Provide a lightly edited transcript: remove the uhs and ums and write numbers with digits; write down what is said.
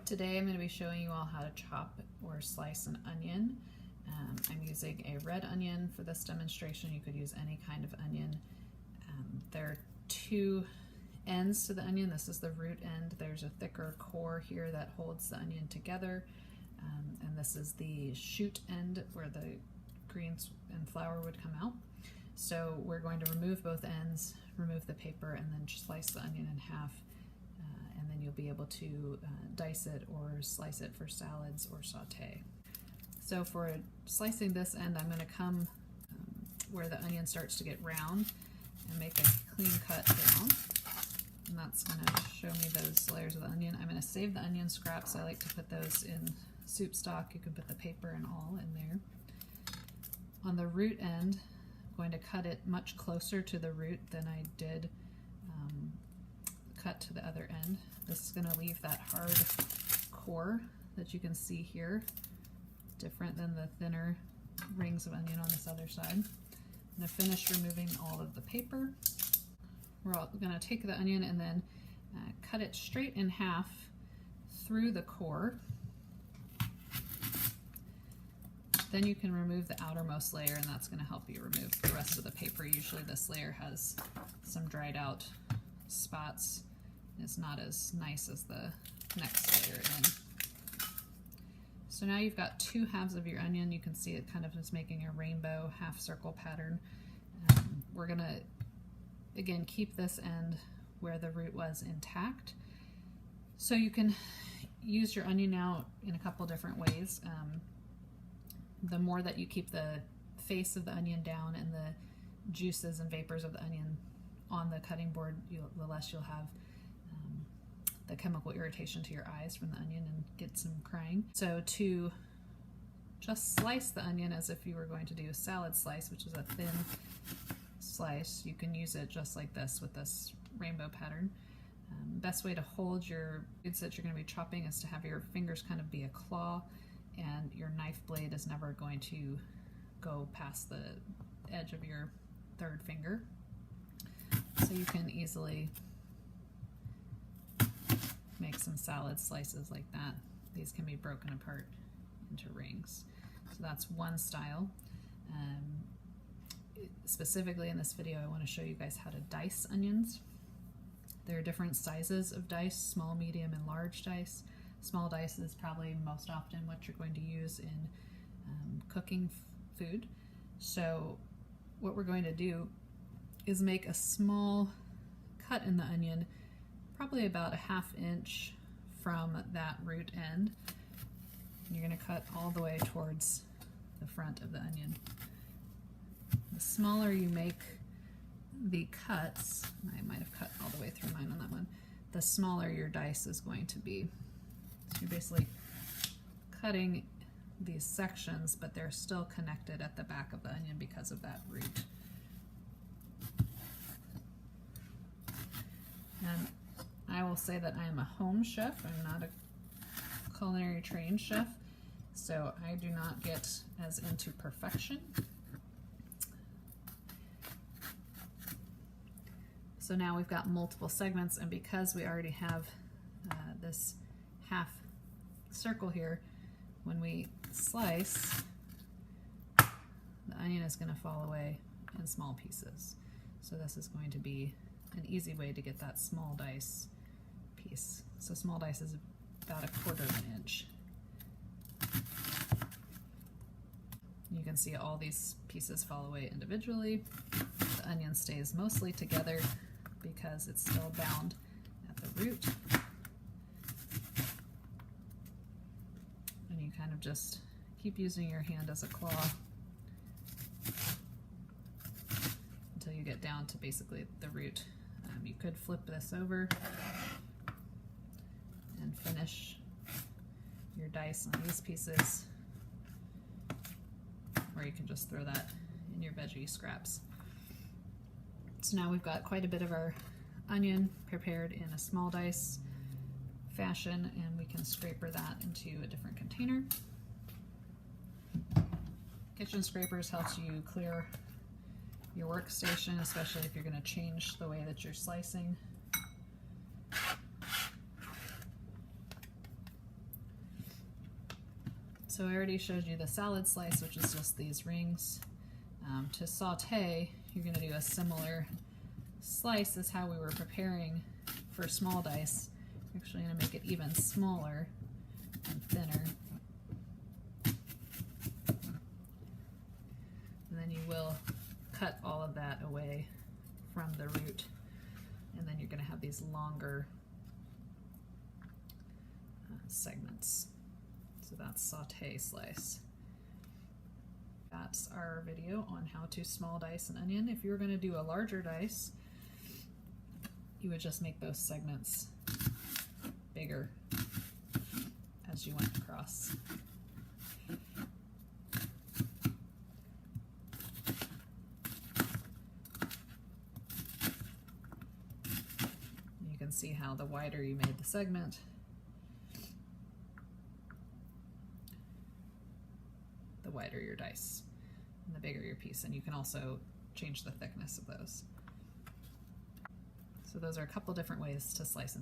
Today I'm going to be showing you all how to chop or slice an onion. I'm using a red onion for this demonstration. You could use any kind of onion. There are two ends to the onion. This is the root end. There's a thicker core here that holds the onion together. And this is the shoot end where the greens and flower would come out. So we're going to remove both ends, remove the paper, and then slice the onion in half. And then you'll be able to dice it or slice it for salads or saute. So for slicing this end, I'm going to come where the onion starts to get round and make a clean cut down. And that's going to show me those layers of the onion. I'm going to save the onion scraps. I like to put those in soup stock. You can put the paper and all in there. On the root end, I'm going to cut it much closer to the root than I did cut to the other end. This is going to leave that hard core that you can see here, different than the thinner rings of onion on this other side. I'm going to finish removing all of the paper. We're going to take the onion and then cut it straight in half through the core. Then you can remove the outermost layer, and that's going to help you remove the rest of the paper. Usually this layer has some dried out spots. It's not as nice as the next layer in. So now you've got two halves of your onion. You can see it kind of is making a rainbow half circle pattern. We're going to again keep this end where the root was intact. So you can use your onion now in a couple different ways. The more that you keep the face of the onion down and the juices and vapors of the onion on the cutting board, the less you'll have the chemical irritation to your eyes from the onion and get some crying. So to just slice the onion as if you were going to do a salad slice, which is a thin slice, you can use it just like this with this rainbow pattern. Best way to hold your foods that you're going to be chopping is to have your fingers kind of be a claw, and your knife blade is never going to go past the edge of your third finger. So you can easily make some salad slices like that. These can be broken apart into rings. So that's one style. Specifically in this video, I want to show you guys how to dice onions. There are different sizes of dice, small, medium, and large dice. Small dice is probably most often what you're going to use in cooking food. So what we're going to do is make a small cut in the onion, probably about a ½ inch from that root end. And you're going to cut all the way towards the front of the onion. The smaller you make the cuts, I might have cut all the way through mine on that one, the smaller your dice is going to be. So you're basically cutting these sections, but they're still connected at the back of the onion because of that root. And I will say that I am a home chef. I'm not a culinary trained chef, so I do not get as into perfection. So now we've got multiple segments, and because we already have this half circle here, when we slice, the onion is going to fall away in small pieces. So this is going to be an easy way to get that small dice piece. So small dice is about 1/4 inch. You can see all these pieces fall away individually. The onion stays mostly together because it's still bound at the root. And you kind of just keep using your hand as a claw until you get down to basically the root. You could flip this over and finish your dice on these pieces, or you can just throw that in your veggie scraps. So now we've got quite a bit of our onion prepared in a small dice fashion, and we can scraper that into a different container. Kitchen scrapers helps you clear your workstation, especially if you're going to change the way that you're slicing. So I already showed you the salad slice, which is just these rings. To saute, you're going to do a similar slice as how we were preparing for small dice. I'm actually going to make it even smaller and thinner. And then you will cut all of that away from the root. And then you're going to have these longer segments. So that's saute slice. That's our video on how to small dice an onion. If you were going to do a larger dice, you would just make those segments bigger as you went across. You can see how the wider you made the segment, the wider your dice and the bigger your piece, and you can also change the thickness of those. So those are a couple different ways to slice an onion.